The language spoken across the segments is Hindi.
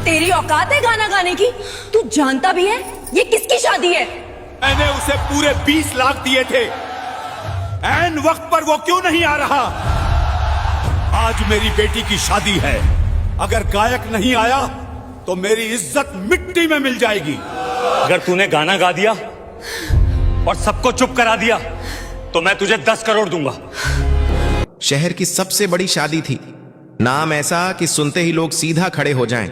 तेरी औकात है गाना गाने की? तू जानता भी है ये किसकी शादी है? मैंने उसे पूरे 20 लाख दिए थे। ऐन वक्त पर वो क्यों नहीं आ रहा? आज मेरी बेटी की शादी है। अगर गायक नहीं आया तो मेरी इज्जत मिट्टी में मिल जाएगी। अगर तूने गाना गा दिया और सबको चुप करा दिया तो मैं तुझे 10 करोड़ दूंगा। शहर की सबसे बड़ी शादी थी। नाम ऐसा कि सुनते ही लोग सीधा खड़े हो जाएं।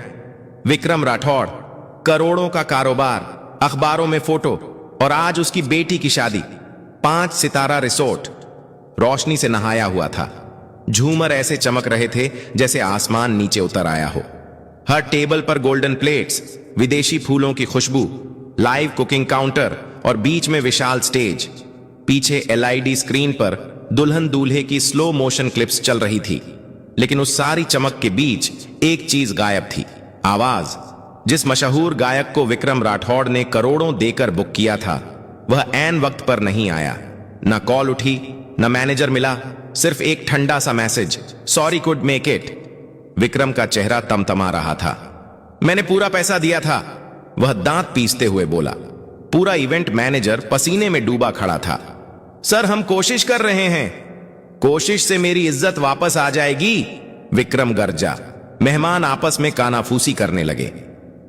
विक्रम राठौड़, करोड़ों का कारोबार, अखबारों में फोटो, और आज उसकी बेटी की शादी। 5 सितारा रिसोर्ट, रोशनी से नहाया हुआ था। झूमर ऐसे चमक रहे थे जैसे आसमान नीचे उतर आया हो। हर टेबल पर गोल्डन प्लेट्स, विदेशी फूलों की खुशबू, लाइव कुकिंग काउंटर और बीच में विशाल स्टेज। पीछे एलईडी स्क्रीन पर दुल्हन दूल्हे की स्लो मोशन क्लिप्स चल रही थी। लेकिन उस सारी चमक के बीच एक चीज गायब थी, आवाज। जिस मशहूर गायक को विक्रम राठौड़ ने करोड़ों देकर बुक किया था, वह ऐन वक्त पर नहीं आया। न कॉल उठी, न मैनेजर मिला, सिर्फ एक ठंडा सा message, sorry could make it. Vikram का चेहरा तमतमा रहा था। मैंने पूरा पैसा दिया था, वह दांत पीसते हुए बोला। पूरा इवेंट मैनेजर पसीने में डूबा खड़ा था। सर, हम कोशिश कर रहे हैं। कोशिश से मेरी इज्जत वापस आ जाएगी, विक्रम गरजा। मेहमान आपस में कानाफूसी करने लगे।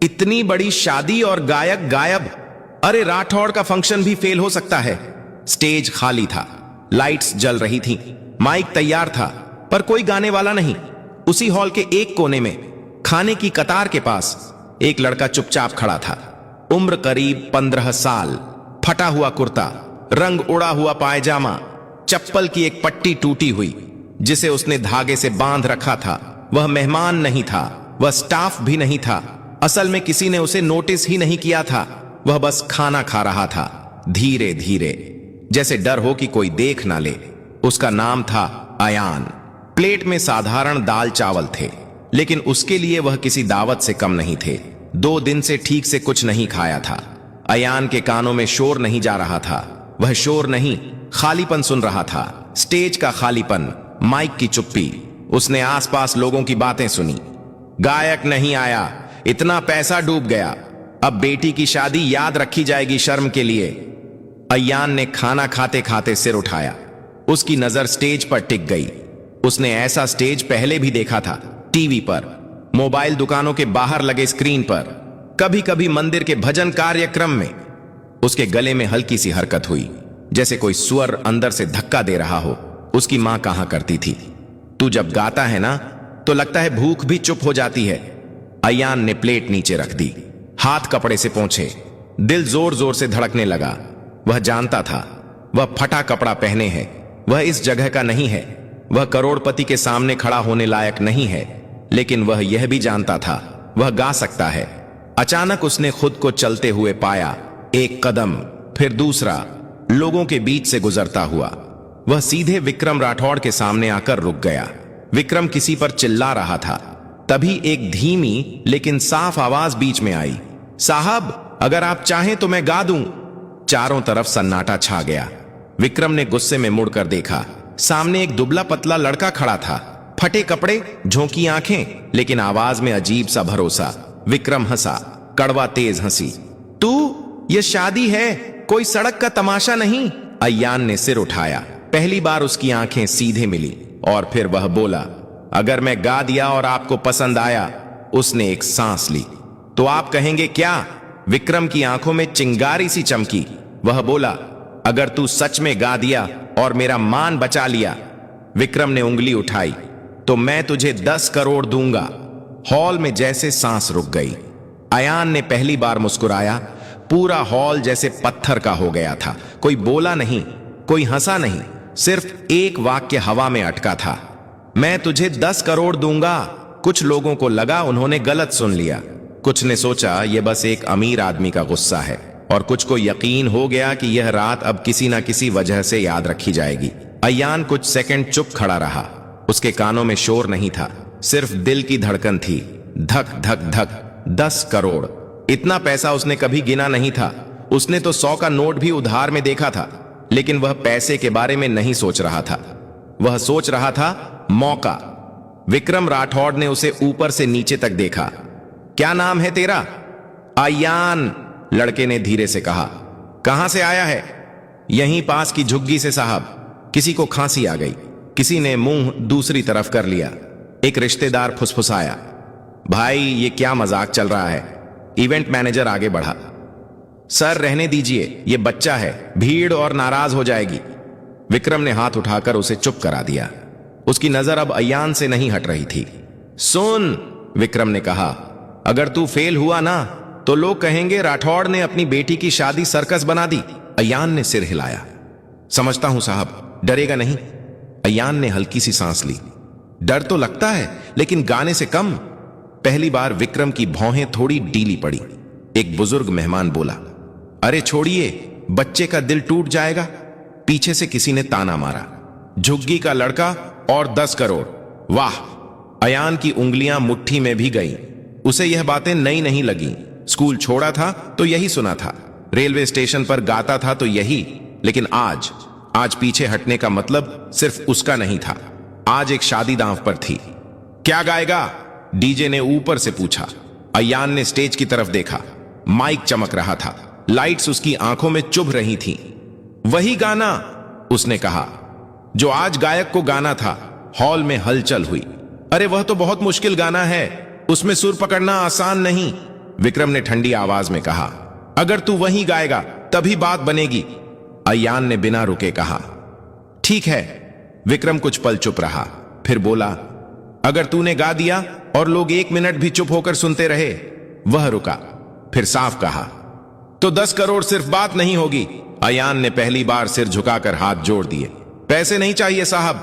इतनी बड़ी शादी और गायक गायब। अरे, राठौड़ का फंक्शन भी फेल हो सकता है। स्टेज खाली था, लाइट्स जल रही थीं, माइक तैयार था, पर कोई गाने वाला नहीं। उसी हॉल के एक कोने में, खाने की कतार के पास, एक लड़का चुपचाप खड़ा था। उम्र करीब 15 साल, फटा हुआ कुर्ता, रंग उड़ा हुआ पायजामा, चप्पल की एक पट्टी टूटी हुई जिसे उसने धागे से बांध रखा था। वह मेहमान नहीं था, वह स्टाफ भी नहीं था। असल में किसी ने उसे नोटिस ही नहीं किया था। वह बस खाना खा रहा था, धीरे धीरे, जैसे डर हो कि कोई देख ना ले। उसका नाम था अयान। प्लेट में साधारण दाल चावल थे, लेकिन उसके लिए वह किसी दावत से कम नहीं थे। 2 दिन से ठीक से कुछ नहीं खाया था। अयान के कानों में शोर नहीं जा रहा था। वह शोर नहीं, खालीपन सुन रहा था। स्टेज का खालीपन, माइक की चुप्पी। उसने आसपास लोगों की बातें सुनी। गायक नहीं आया, इतना पैसा डूब गया, अब बेटी की शादी याद रखी जाएगी शर्म के लिए। अयान ने खाना खाते खाते सिर उठाया। उसकी नजर स्टेज पर टिक गई। उसने ऐसा स्टेज पहले भी देखा था, टीवी पर, मोबाइल दुकानों के बाहर लगे स्क्रीन पर, कभी कभी मंदिर के भजन कार्यक्रम में। उसके गले में हल्की सी हरकत हुई, जैसे कोई स्वर अंदर से धक्का दे रहा हो। उसकी मां कहा करती थी, तू जब गाता है ना तो लगता है भूख भी चुप हो जाती है। अयान ने प्लेट नीचे रख दी, हाथ कपड़े से पोंछे। दिल जोर जोर से धड़कने लगा। वह जानता था वह फटा कपड़ा पहने है, वह इस जगह का नहीं है, वह करोड़पति के सामने खड़ा होने लायक नहीं है। लेकिन वह यह भी जानता था वह गा सकता है। अचानक उसने खुद को चलते हुए पाया, एक कदम, फिर दूसरा, लोगों के बीच से गुजरता हुआ। वह सीधे विक्रम राठौड़ के सामने आकर रुक गया। विक्रम किसी पर चिल्ला रहा था। तभी एक धीमी लेकिन साफ आवाज बीच में आई, साहब, अगर आप चाहें तो मैं गा दूं। चारों तरफ सन्नाटा छा गया। विक्रम ने गुस्से में मुड़कर देखा। सामने एक दुबला पतला लड़का खड़ा था, फटे कपड़े, झोंकी आंखें, लेकिन आवाज में अजीब सा भरोसा। विक्रम हंसा, कड़वा तेज हंसी। तू, ये शादी है, कोई सड़क का तमाशा नहीं। अयान ने सिर उठाया। पहली बार उसकी आंखें सीधे मिली और फिर वह बोला, अगर मैं गा दिया और आपको पसंद आया। उसने एक सांस ली। तो आप कहेंगे क्या? विक्रम की आंखों में चिंगारी सी चमकी। वह बोला, अगर तू सच में गा दिया और मेरा मान बचा लिया। विक्रम ने उंगली उठाई, तो मैं तुझे 10 करोड़ दूंगा। हॉल में जैसे सांस रुक गई। अयान ने पहली बार मुस्कुराया। पूरा हॉल जैसे पत्थर का हो गया था। कोई बोला नहीं, कोई हंसा नहीं, सिर्फ एक वाक्य हवा में अटका था, मैं तुझे 10 करोड़ दूंगा। कुछ लोगों को लगा उन्होंने गलत सुन लिया। कुछ ने सोचा यह बस एक अमीर आदमी का गुस्सा है, और कुछ को यकीन हो गया कि यह रात अब किसी ना किसी वजह से याद रखी जाएगी। अयान कुछ सेकंड चुप खड़ा रहा। उसके कानों में शोर नहीं था, सिर्फ दिल की धड़कन थी, धक धक धक। 10 करोड़, इतना पैसा उसने कभी गिना नहीं था। उसने तो 100 का नोट भी उधार में देखा था, लेकिन वह पैसे के बारे में नहीं सोच रहा था। वह सोच रहा था मौका। विक्रम राठौड़ ने उसे ऊपर से नीचे तक देखा। क्या नाम है तेरा? अयान, लड़के ने धीरे से कहा। कहां से आया है? यहीं पास की झुग्गी से साहब। किसी को खांसी आ गई, किसी ने मुंह दूसरी तरफ कर लिया। एक रिश्तेदार फुसफुसाया। भाई ये क्या मजाक चल रहा है? इवेंट मैनेजर आगे बढ़ा। सर रहने दीजिए, ये बच्चा है, भीड़ और नाराज हो जाएगी। विक्रम ने हाथ उठाकर उसे चुप करा दिया। उसकी नजर अब अयान से नहीं हट रही थी। सुन, विक्रम ने कहा, अगर तू फेल हुआ ना तो लोग कहेंगे राठौड़ ने अपनी बेटी की शादी सर्कस बना दी। अयान ने सिर हिलाया। समझता हूं साहब, डरेगा नहीं। अयान ने हल्की सी सांस ली। डर तो लगता है लेकिन गाने से कम। पहली बार विक्रम की भौहें थोड़ी डीली पड़ी। एक बुजुर्ग मेहमान बोला, अरे छोड़िए, बच्चे का दिल टूट जाएगा। पीछे से किसी ने ताना मारा, झुग्गी का लड़का और 10 करोड़। वाह! अयान की उंगलियां मुट्ठी में भी गईं। उसे यह बातें नई नहीं लगी। स्कूल छोड़ा था तो यही सुना था, रेलवे स्टेशन पर गाता था तो यही। लेकिन आज पीछे हटने का मतलब सिर्फ उसका नहीं था। आज एक शादी दांव पर थी। क्या गाएगा? डीजे ने ऊपर से पूछा। अयान ने स्टेज की तरफ देखा। माइक चमक रहा था, लाइट्स उसकी आंखों में चुभ रही थीं। वही गाना, उसने कहा, जो आज गायक को गाना था। हॉल में हलचल हुई। अरे वह तो बहुत मुश्किल गाना है, उसमें सुर पकड़ना आसान नहीं, विक्रम ने ठंडी आवाज में कहा। अगर तू वहीं गाएगा तभी बात बनेगी, अयान ने बिना रुके कहा। ठीक है। विक्रम कुछ पल चुप रहा, फिर बोला, अगर तूने गा दिया और लोग 1 मिनट भी चुप होकर सुनते रहे। वह रुका, फिर साफ कहा, तो 10 करोड़ सिर्फ बात नहीं होगी। अयान ने पहली बार सिर झुकाकर हाथ जोड़ दिए। पैसे नहीं चाहिए साहब।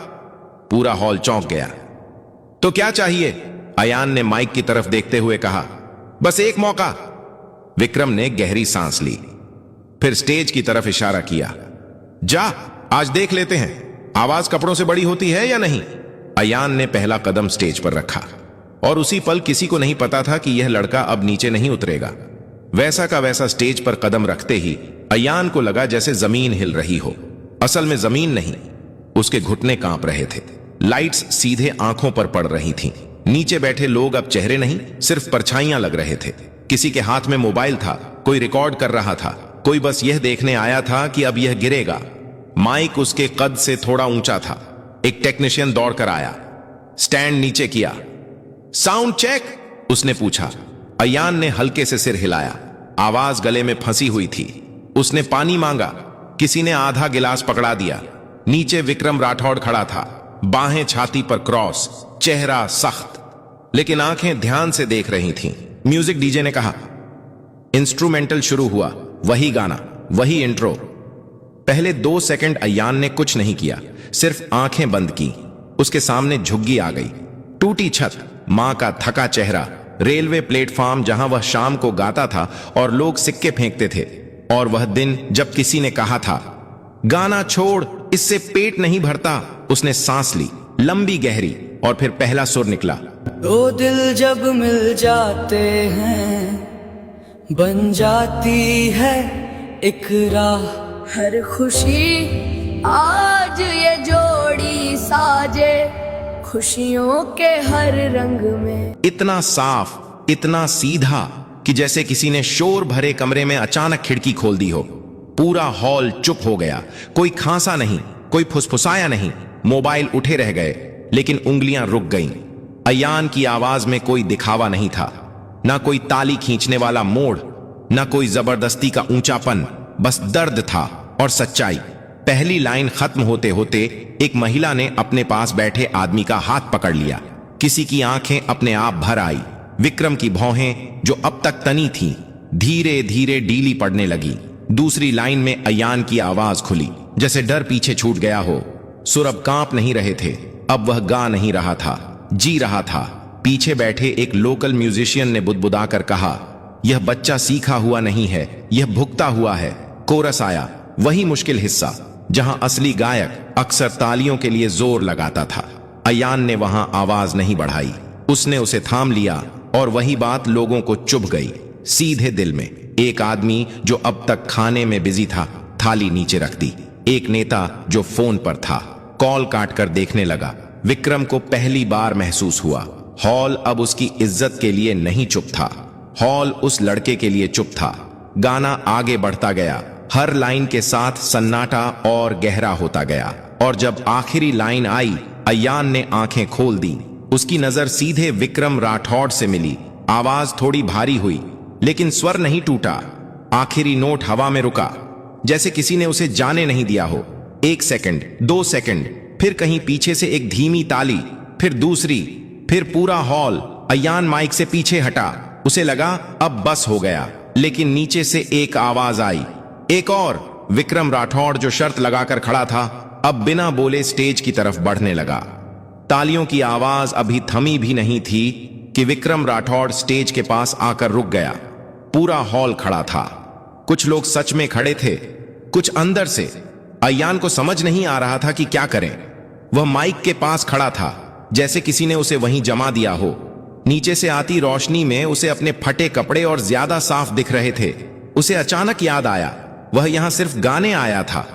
पूरा हॉल चौंक गया। तो क्या चाहिए? अयान ने माइक की तरफ देखते हुए कहा। बस एक मौका। विक्रम ने गहरी सांस ली, फिर स्टेज की तरफ इशारा किया। जा, आज देख लेते हैं आवाज कपड़ों से बड़ी होती है या नहीं। अयान ने पहला कदम स्टेज पर रखा और उसी पल किसी को नहीं पता था कि यह लड़का अब नीचे नहीं उतरेगा। वैसा का वैसा स्टेज पर कदम रखते ही अयान को लगा जैसे जमीन हिल रही हो। असल में जमीन नहीं, उसके घुटने कांप रहे थे। लाइट्स सीधे आंखों पर पड़ रही थीं। नीचे बैठे लोग अब चेहरे नहीं, सिर्फ परछाइयां लग रहे थे। किसी के हाथ में मोबाइल था, कोई रिकॉर्ड कर रहा था, कोई बस यह देखने आया था कि अब यह गिरेगा। माइक उसके कद से थोड़ा ऊंचा था। एक टेक्नीशियन दौड़कर आया, स्टैंड नीचे किया। साउंड चेक, उसने पूछा। अयान ने हल्के से सिर हिलाया। आवाज गले में फंसी हुई थी। उसने पानी मांगा, किसी ने आधा गिलास पकड़ा दिया। नीचे विक्रम राठौड़ खड़ा था, बाहें छाती पर क्रॉस, चेहरा सख्त, लेकिन आंखें ध्यान से देख रही थीं। म्यूजिक, डीजे ने कहा। इंस्ट्रूमेंटल शुरू हुआ, वही गाना, वही इंट्रो। पहले 2 सेकंड अयान ने कुछ नहीं किया, सिर्फ आंखें बंद की। उसके सामने झुग्गी आ गई, टूटी छत, मां का थका चेहरा, रेलवे प्लेटफॉर्म जहां वह शाम को गाता था और लोग सिक्के फेंकते थे, और वह दिन जब किसी ने कहा था, गाना छोड़, इससे पेट नहीं भरता। उसने सांस ली, लंबी गहरी, और फिर पहला सुर निकला। 2 दिल जब मिल जाते हैं बन जाती है एक राह। हर खुशी आज ये जोड़ी साजे, खुशियों के हर रंग में। इतना साफ, इतना सीधा कि जैसे किसी ने शोर भरे कमरे में अचानक खिड़की खोल दी हो। पूरा हॉल चुप हो गया। कोई खांसा नहीं, कोई फुसफुसाया नहीं। मोबाइल उठे रह गए, लेकिन उंगलियां रुक गईं। अयान की आवाज में कोई दिखावा नहीं था, ना कोई ताली खींचने वाला मोड़, ना कोई जबरदस्ती का ऊंचापन, बस दर्द था और सच्चाई। पहली लाइन खत्म होते होते एक महिला ने अपने पास बैठे आदमी का हाथ पकड़ लिया। किसी की आंखें अपने आप भर आई। विक्रम की भौहें जो अब तक तनी थीं, धीरे धीरे डीली पड़ने लगी। दूसरी लाइन में अयान की आवाज खुली, जैसे डर पीछे छूट गया हो। सुर अब कांप नहीं रहे थे, अब वह गा नहीं रहा था, जी रहा था। पीछे बैठे एक लोकल म्यूजिशियन ने बुदबुदाकर कहा, यह बच्चा सीखा हुआ नहीं है, यह भुगता हुआ है। कोरस आया, वही मुश्किल हिस्सा जहां असली गायक अक्सर तालियों के लिए जोर लगाता था। अयान ने वहां आवाज नहीं बढ़ाई, उसने उसे थाम लिया, और वही बात लोगों को चुभ गई, सीधे दिल में। एक आदमी जो अब तक खाने में बिजी था, थाली नीचे रख दी। एक नेता जो फोन पर था, कॉल काटकर देखने लगा। विक्रम को पहली बार महसूस हुआ, हॉल अब उसकी इज्जत के लिए नहीं चुप था, हॉल उस लड़के के लिए चुप था। गाना आगे बढ़ता गया, हर लाइन के साथ सन्नाटा और गहरा होता गया, और जब आखिरी लाइन आई, अयान ने आंखें खोल दी। उसकी नजर सीधे विक्रम राठौड़ से मिली। आवाज थोड़ी भारी हुई, लेकिन स्वर नहीं टूटा। आखिरी नोट हवा में रुका, जैसे किसी ने उसे जाने नहीं दिया हो। 1 सेकंड, 2 सेकंड, फिर कहीं पीछे से एक धीमी ताली, फिर दूसरी, फिर पूरा हॉल। अयान माइक से पीछे हटा, उसे लगा अब बस हो गया, लेकिन नीचे से एक आवाज आई, एक और। विक्रम राठौड़ जो शर्त लगाकर खड़ा था, अब बिना बोले स्टेज की तरफ बढ़ने लगा। तालियों की आवाज अभी थमी भी नहीं थी कि विक्रम राठौड़ स्टेज के पास आकर रुक गया। पूरा हॉल खड़ा था। कुछ लोग सच में खड़े थे, कुछ अंदर से। अयान को समझ नहीं आ रहा था कि क्या करें। वह माइक के पास खड़ा था, जैसे किसी ने उसे वहीं जमा दिया हो। नीचे से आती रोशनी में उसे अपने फटे कपड़े और ज्यादा साफ दिख रहे थे। उसे अचानक याद आया, वह यहां सिर्फ गाने आया था,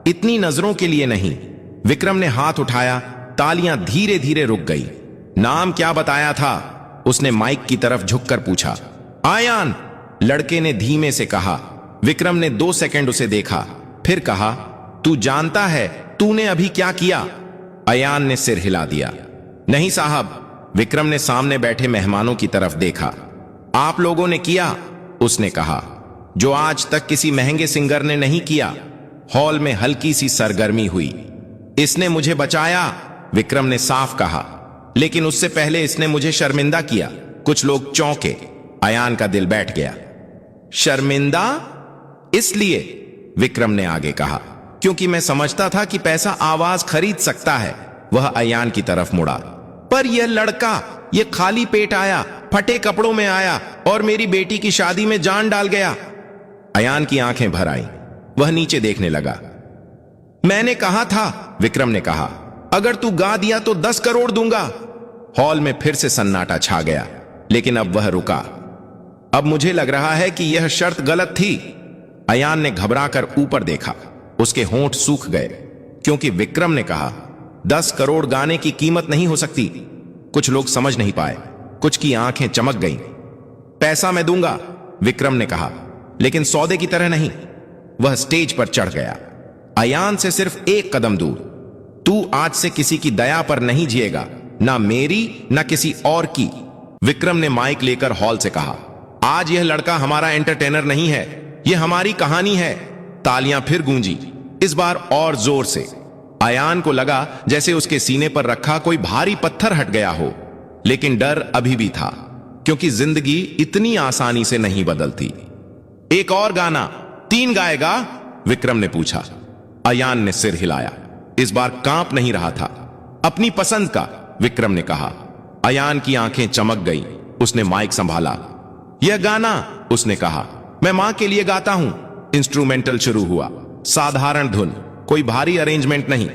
इतनी नजरों के लिए नहीं। विक्रम ने हाथ उठाया, तालियां धीरे धीरे रुक गई। नाम क्या बताया था? उसने माइक की तरफ झुककर पूछा। आयान, लड़के ने धीमे से कहा। विक्रम ने 2 सेकंड उसे देखा, फिर कहा, तू जानता है तूने अभी क्या किया? अयान ने सिर हिला दिया। नहीं साहब। विक्रम ने सामने बैठे मेहमानों की तरफ देखा। आप लोगों ने किया, उसने कहा, जो आज तक किसी महंगे सिंगर ने नहीं किया। हॉल में हल्की सी सरगर्मी हुई। इसने मुझे बचाया, विक्रम ने साफ कहा, लेकिन उससे पहले इसने मुझे शर्मिंदा किया। कुछ लोग चौंके। अयान का दिल बैठ गया। शर्मिंदा इसलिए, विक्रम ने आगे कहा, क्योंकि मैं समझता था कि पैसा आवाज खरीद सकता है। वह अयान की तरफ मुड़ा। पर यह लड़का, यह खाली पेट आया, फटे कपड़ों में आया और मेरी बेटी की शादी में जान डाल गया। अयान की आंखें भर आईं। वह नीचे देखने लगा। मैंने कहा था, विक्रम ने कहा, अगर तू गा दिया तो 10 करोड़ दूंगा। हॉल में फिर से सन्नाटा छा गया, लेकिन अब वह रुका। अब मुझे लग रहा है कि यह शर्त गलत थी। अयान ने घबराकर ऊपर देखा। उसके होंठ सूख गए, क्योंकि विक्रम ने कहा, 10 करोड़ गाने की कीमत नहीं हो सकती। कुछ लोग समझ नहीं पाए, कुछ की आंखें चमक गईं। पैसा मैं दूंगा, विक्रम ने कहा, लेकिन सौदे की तरह नहीं। वह स्टेज पर चढ़ गया। अयान से सिर्फ 1 कदम दूर। तू आज से किसी की दया पर नहीं जिएगा, ना मेरी ना किसी और की। विक्रम ने माइक लेकर हॉल से कहा, आज यह लड़का हमारा एंटरटेनर नहीं है, यह हमारी कहानी है। तालियां फिर गूंजी, इस बार और जोर से। अयान को लगा जैसे उसके सीने पर रखा कोई भारी पत्थर हट गया हो, लेकिन डर अभी भी था, क्योंकि जिंदगी इतनी आसानी से नहीं बदलती। एक और गाना 3 गाएगा? विक्रम ने पूछा। अयान ने सिर हिलाया। इस बार कांप नहीं रहा था। अपनी पसंद का, विक्रम ने कहा। अयान की आंखें चमक गई। उसने माइक संभाला। यह गाना, उसने कहा, मैं मां के लिए गाता हूं। इंस्ट्रूमेंटल शुरू हुआ। साधारण धुन, कोई भारी अरेंजमेंट नहीं।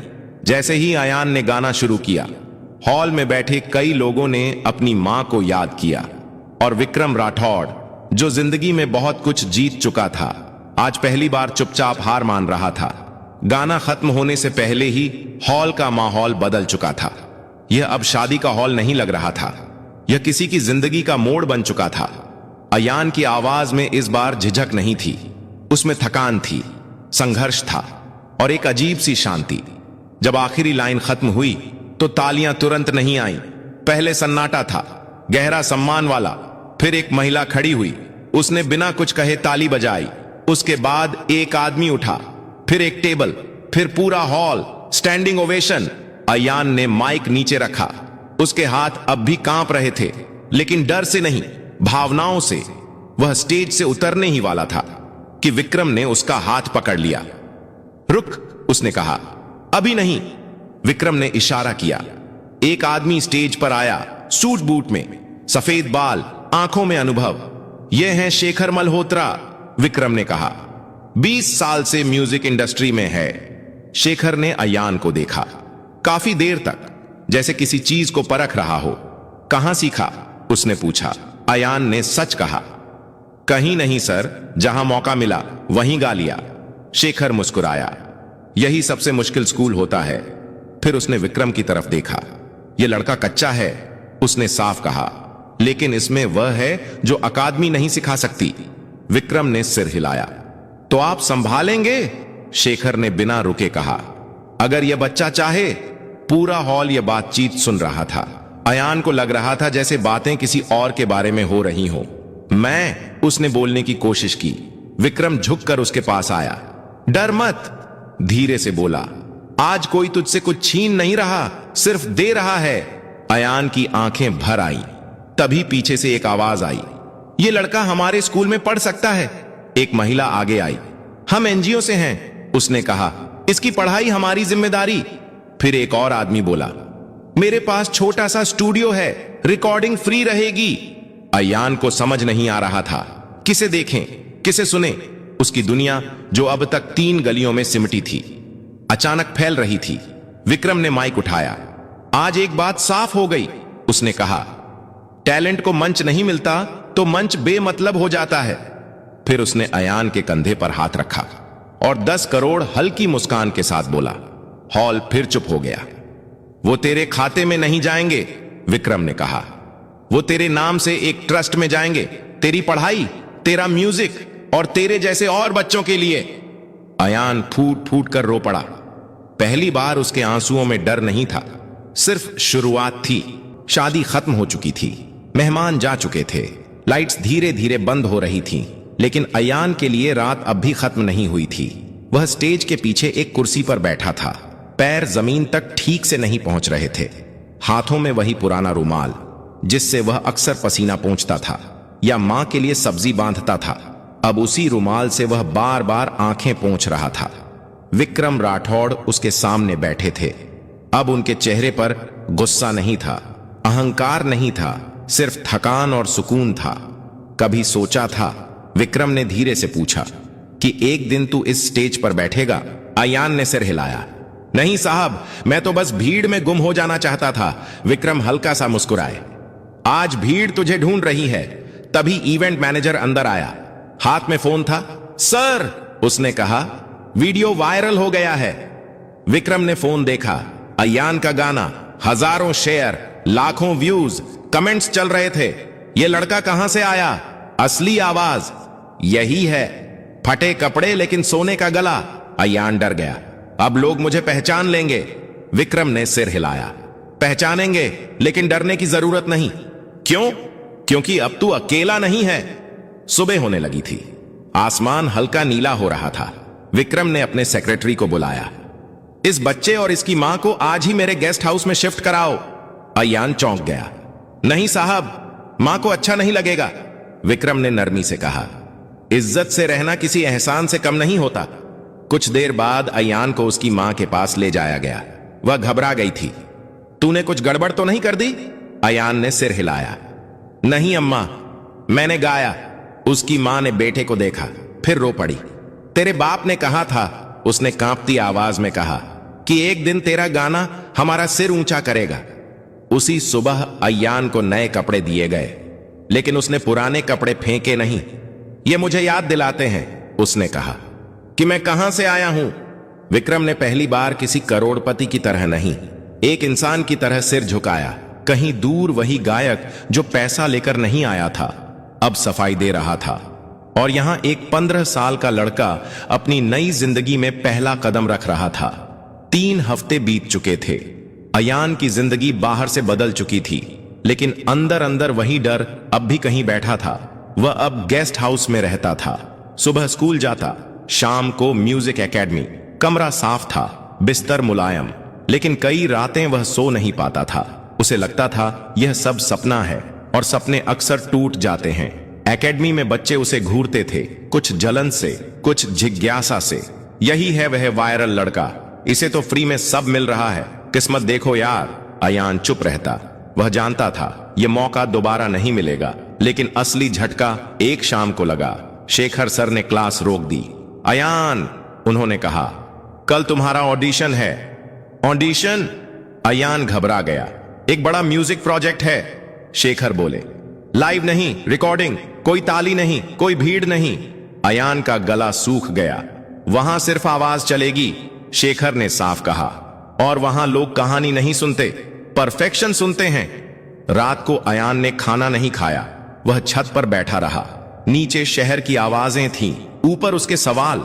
जैसे ही अयान ने गाना शुरू किया, हॉल में बैठे कई लोगों ने अपनी मां को याद किया। और विक्रम राठौड़, जो जिंदगी में बहुत कुछ जीत चुका था, आज पहली बार चुपचाप हार मान रहा था। गाना खत्म होने से पहले ही हॉल का माहौल बदल चुका था। यह अब शादी का हॉल नहीं लग रहा था, यह किसी की जिंदगी का मोड़ बन चुका था। अयान की आवाज में इस बार झिझक नहीं थी, उसमें थकान थी, संघर्ष था और एक अजीब सी शांति। जब आखिरी लाइन खत्म हुई तो तालियां तुरंत नहीं आईं। पहले सन्नाटा था, गहरा सम्मान वाला। फिर एक महिला खड़ी हुई, उसने बिना कुछ कहे ताली बजाई। उसके बाद एक आदमी उठा, फिर एक टेबल, फिर पूरा हॉल, स्टैंडिंग ओवेशन। अयान ने माइक नीचे रखा। उसके हाथ अब भी कांप रहे थे, लेकिन डर से नहीं, भावनाओं से। वह स्टेज से उतरने ही वाला था कि विक्रम ने उसका हाथ पकड़ लिया। रुक, उसने कहा। अभी नहीं, विक्रम ने इशारा किया। एक आदमी स्टेज पर आया, सूट बूट में, सफेद बाल, आंखों में अनुभव। यह है शेखर मल्होत्रा, विक्रम ने कहा। 20 साल से म्यूजिक इंडस्ट्री में है। शेखर ने अयान को देखा, काफी देर तक, जैसे किसी चीज को परख रहा हो। कहां सीखा? उसने पूछा। अयान ने सच कहा। कहीं नहीं सर, जहां मौका मिला वहीं गा लिया। शेखर मुस्कुराया। यही सबसे मुश्किल स्कूल होता है। फिर उसने विक्रम की तरफ देखा। यह लड़का कच्चा है, उसने साफ कहा, लेकिन इसमें वह है जो अकादमी नहीं सिखा सकती। विक्रम ने सिर हिलाया। तो आप संभालेंगे? शेखर ने बिना रुके कहा। अगर यह बच्चा चाहे। पूरा हॉल यह बातचीत सुन रहा था। अयान को लग रहा था जैसे बातें किसी और के बारे में हो रही हों। उसने बोलने की कोशिश की। विक्रम झुककर उसके पास आया। डर मत, धीरे से बोला। आज कोई तुझसे कुछ छीन नहीं रहा, सिर्फ दे रहा है। अयान की आंखें भर आई। तभी पीछे से एक आवाज आई, ये लड़का हमारे स्कूल में पढ़ सकता है। एक महिला आगे आई। हम एनजीओ से हैं, उसने कहा। इसकी पढ़ाई हमारी जिम्मेदारी। फिर एक और आदमी बोला, मेरे पास छोटा सा स्टूडियो है, रिकॉर्डिंग फ्री रहेगी। अयान को समझ नहीं आ रहा था, किसे देखें, किसे सुने। उसकी दुनिया जो अब तक 3 गलियों में सिमटी थी, अचानक फैल रही थी। विक्रम ने माइक उठाया। आज एक बात साफ हो गई, उसने कहा। टैलेंट को मंच नहीं मिलता तो मंच बेमतलब हो जाता है। फिर उसने अयान के कंधे पर हाथ रखा और 10 करोड़ हल्की मुस्कान के साथ बोला। हॉल फिर चुप हो गया। वो तेरे खाते में नहीं जाएंगे, विक्रम ने कहा। वो तेरे नाम से एक ट्रस्ट में जाएंगे, तेरी पढ़ाई, तेरा म्यूजिक और तेरे जैसे और बच्चों के लिए। अयान फूट फूट कर रो पड़ा। पहली बार उसके आंसुओं में डर नहीं था, सिर्फ शुरुआत थी। शादी खत्म हो चुकी थी, मेहमान जा चुके थे, लाइट्स धीरे धीरे बंद हो रही थीं, लेकिन अयान के लिए रात अब भी खत्म नहीं हुई थी। वह स्टेज के पीछे एक कुर्सी पर बैठा था। पैर जमीन तक ठीक से नहीं पहुंच रहे थे। हाथों में वही पुराना रुमाल जिससे वह अक्सर पसीना पोंछता था या मां के लिए सब्जी बांधता था। अब उसी रुमाल से वह बार बार आंखें पोंछ रहा था। विक्रम राठौड़ उसके सामने बैठे थे। अब उनके चेहरे पर गुस्सा नहीं था, अहंकार नहीं था, सिर्फ थकान और सुकून था। कभी सोचा था? विक्रम ने धीरे से पूछा कि एक दिन तू इस स्टेज पर बैठेगा? अयान ने सिर हिलाया। नहीं साहब, मैं तो बस भीड़ में गुम हो जाना चाहता था। विक्रम हल्का सा मुस्कुराए। आज भीड़ तुझे ढूंढ रही है। तभी इवेंट मैनेजर अंदर आया, हाथ में फोन था। सर, उसने कहा, वीडियो वायरल हो गया है। विक्रम ने फोन देखा। अयान का गाना, हजारों शेयर, लाखों व्यूज, कमेंट्स चल रहे थे। यह लड़का कहां से आया? असली आवाज यही है। फटे कपड़े लेकिन सोने का गला। अयान डर गया। अब लोग मुझे पहचान लेंगे। विक्रम ने सिर हिलाया। पहचानेंगे, लेकिन डरने की जरूरत नहीं। क्यों? क्योंकि अब तू अकेला नहीं है। सुबह होने लगी थी। आसमान हल्का नीला हो रहा था। विक्रम ने अपने सेक्रेटरी को बुलाया। इस बच्चे और इसकी मां को आज ही मेरे गेस्ट हाउस में शिफ्ट कराओ। अयान चौंक गया। नहीं साहब, मां को अच्छा नहीं लगेगा, विक्रम ने नरमी से कहा। इज्जत से रहना किसी एहसान से कम नहीं होता। कुछ देर बाद अयान को उसकी मां के पास ले जाया गया। वह घबरा गई थी। तूने कुछ गड़बड़ तो नहीं कर दी? अयान ने सिर हिलाया। नहीं अम्मा, मैंने गाया। उसकी मां ने बेटे को देखा, फिर रो पड़ी। तेरे बाप ने कहा था, उसने कांपती आवाज में कहा, कि एक दिन तेरा गाना हमारा सिर ऊंचा करेगा। उसी सुबह अयान को नए कपड़े दिए गए, लेकिन उसने पुराने कपड़े फेंके नहीं। ये मुझे याद दिलाते हैं, उसने कहा, कि मैं कहां से आया हूं। विक्रम ने पहली बार किसी करोड़पति की तरह नहीं, एक इंसान की तरह सिर झुकाया। कहीं दूर वही गायक जो पैसा लेकर नहीं आया था, अब सफाई दे रहा था। और यहां एक 15 साल का लड़का अपनी नई जिंदगी में पहला कदम रख रहा था। 3 हफ्ते बीत चुके थे। अयान की जिंदगी बाहर से बदल चुकी थी, लेकिन अंदर अंदर वही डर अब भी कहीं बैठा था। वह अब गेस्ट हाउस में रहता था। सुबह स्कूल जाता, शाम को म्यूजिक एकेडमी। कमरा साफ था, बिस्तर मुलायम, लेकिन कई रातें वह सो नहीं पाता था। उसे लगता था यह सब सपना है, और सपने अक्सर टूट जाते हैं। एकेडमी में बच्चे उसे घूरते थे, कुछ जलन से, कुछ जिज्ञासा से। यही है वह वायरल लड़का, इसे तो फ्री में सब मिल रहा है, किस्मत देखो यार। अयान चुप रहता। वह जानता था यह मौका दोबारा नहीं मिलेगा, लेकिन असली झटका एक शाम को लगा। शेखर सर ने क्लास रोक दी। अयान, उन्होंने कहा, कल तुम्हारा ऑडिशन है। ऑडिशन? अयान घबरा गया। एक बड़ा म्यूजिक प्रोजेक्ट है, शेखर बोले। लाइव नहीं, रिकॉर्डिंग, कोई ताली नहीं, कोई भीड़ नहीं। अयान का गला सूख गया। वहां सिर्फ आवाज चलेगी, शेखर ने साफ कहा। और वहां लोग कहानी नहीं सुनते, परफेक्शन सुनते हैं। रात को अयान ने खाना नहीं खाया। वह छत पर बैठा रहा। नीचे शहर की आवाजें थीं, ऊपर उसके सवाल।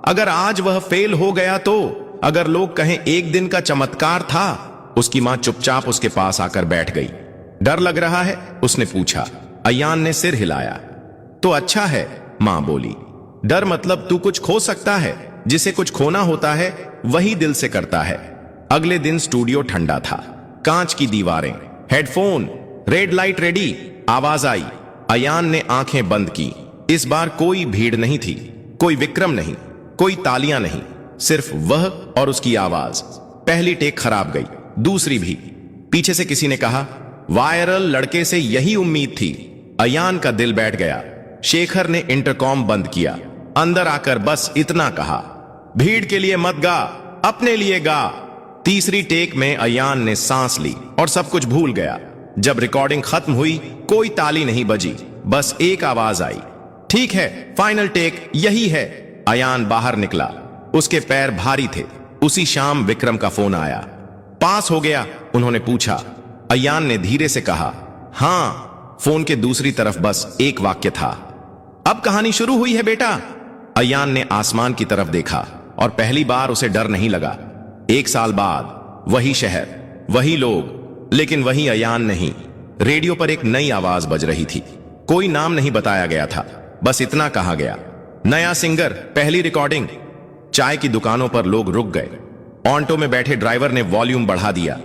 अगर आज वह फेल हो गया तो, अगर लोग कहें एक दिन का चमत्कार था। उसकी मां चुपचाप उसके पास आकर बैठ गई। डर लग रहा है? उसने पूछा। अयान ने सिर हिलाया। तो अच्छा है, मां बोली। डर मतलब तू कुछ खो सकता है। जिसे कुछ खोना होता है वही दिल से करता है। अगले दिन स्टूडियो ठंडा था। कांच की दीवारें, हेडफोन, रेड लाइट रेडी। आवाज आई। अयान ने आंखें बंद की। इस बार कोई भीड़ नहीं थी, कोई विक्रम नहीं, कोई तालियां नहीं, सिर्फ वह और उसकी आवाज। पहली टेक खराब गई, दूसरी भी। पीछे से किसी ने कहा, वायरल लड़के से यही उम्मीद थी। अयान का दिल बैठ गया। शेखर ने इंटरकॉम बंद किया। अंदर आकर बस इतना कहा, भीड़ के लिए मत गा, अपने लिए गा। तीसरी टेक में अयान ने सांस ली और सब कुछ भूल गया। जब रिकॉर्डिंग खत्म हुई, कोई ताली नहीं बजी, बस एक आवाज आई, ठीक है, फाइनल टेक यही है। अयान बाहर निकला। उसके पैर भारी थे। उसी शाम विक्रम का फोन आया। पास हो गया? उन्होंने पूछा। अयान ने धीरे से कहा, हां। फोन के दूसरी तरफ बस एक वाक्य था, अब कहानी शुरू हुई है बेटा। अयान ने आसमान की तरफ देखा और पहली बार उसे डर नहीं लगा। 1 साल बाद वही शहर, वही लोग, लेकिन वही अयान नहीं। रेडियो पर एक नई आवाज बज रही थी। कोई नाम नहीं बताया गया था, बस इतना कहा गया, नया सिंगर, पहली रिकॉर्डिंग। चाय की दुकानों पर लोग रुक गए। ऑटो में बैठे ड्राइवर ने वॉल्यूम बढ़ा दिया।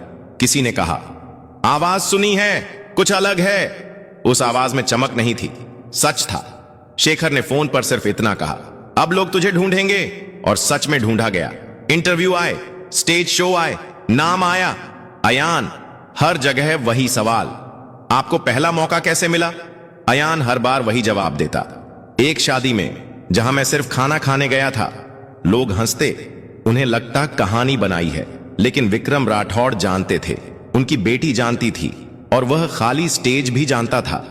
किसी ने कहा, आवाज सुनी है, कुछ अलग है। उस आवाज में चमक नहीं थी, सच था। शेखर ने फोन पर सिर्फ इतना कहा, अब लोग तुझे ढूंढेंगे। और सच में ढूंढा गया। इंटरव्यू आए, स्टेज शो आए, नाम आया। अयान। हर जगह वही सवाल, आपको पहला मौका कैसे मिला? अयान हर बार वही जवाब देता, एक शादी में जहां मैं सिर्फ खाना खाने गया था। लोग हंसते, उन्हें लगता कहानी बनाई है। लेकिन विक्रम राठौड़ जानते थे, उनकी बेटी जानती थी, और वह खाली स्टेज भी जानता था।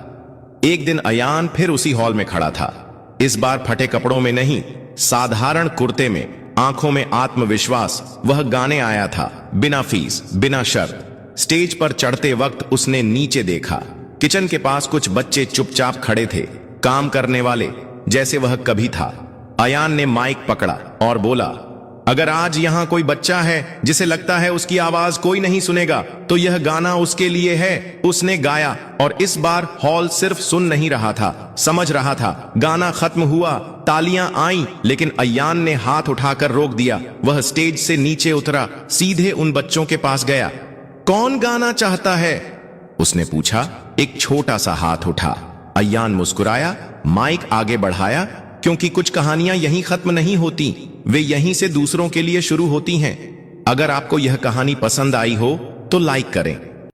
एक दिन अयान फिर उसी हॉल में खड़ा था। इस बार फटे कपड़ों में नहीं, साधारण कुर्ते में, आंखों में आत्मविश्वास। वह गाने आया था, बिना फीस, बिना शर्त। स्टेज पर चढ़ते वक्त उसने नीचे देखा। किचन के पास कुछ बच्चे चुपचाप खड़े थे, काम करने वाले, जैसे वह कभी था। अयान ने माइक पकड़ा और बोला, अगर आज यहां कोई बच्चा है जिसे लगता है उसकी आवाज कोई नहीं सुनेगा, तो यह गाना उसके लिए है। उसने गाया और इस बार हॉल सिर्फ सुन नहीं रहा था, समझ रहा था। गाना खत्म हुआ, तालियां आईं, लेकिन अयान ने हाथ उठाकर रोक दिया। वह स्टेज से नीचे उतरा, सीधे उन बच्चों के पास गया। कौन गाना चाहता है? उसने पूछा। एक छोटा सा हाथ उठा। अयान मुस्कुराया, माइक आगे बढ़ाया, क्योंकि कुछ कहानियां यहीं खत्म नहीं होती, वे यहीं से दूसरों के लिए शुरू होती हैं। अगर आपको यह कहानी पसंद आई हो तो लाइक करें,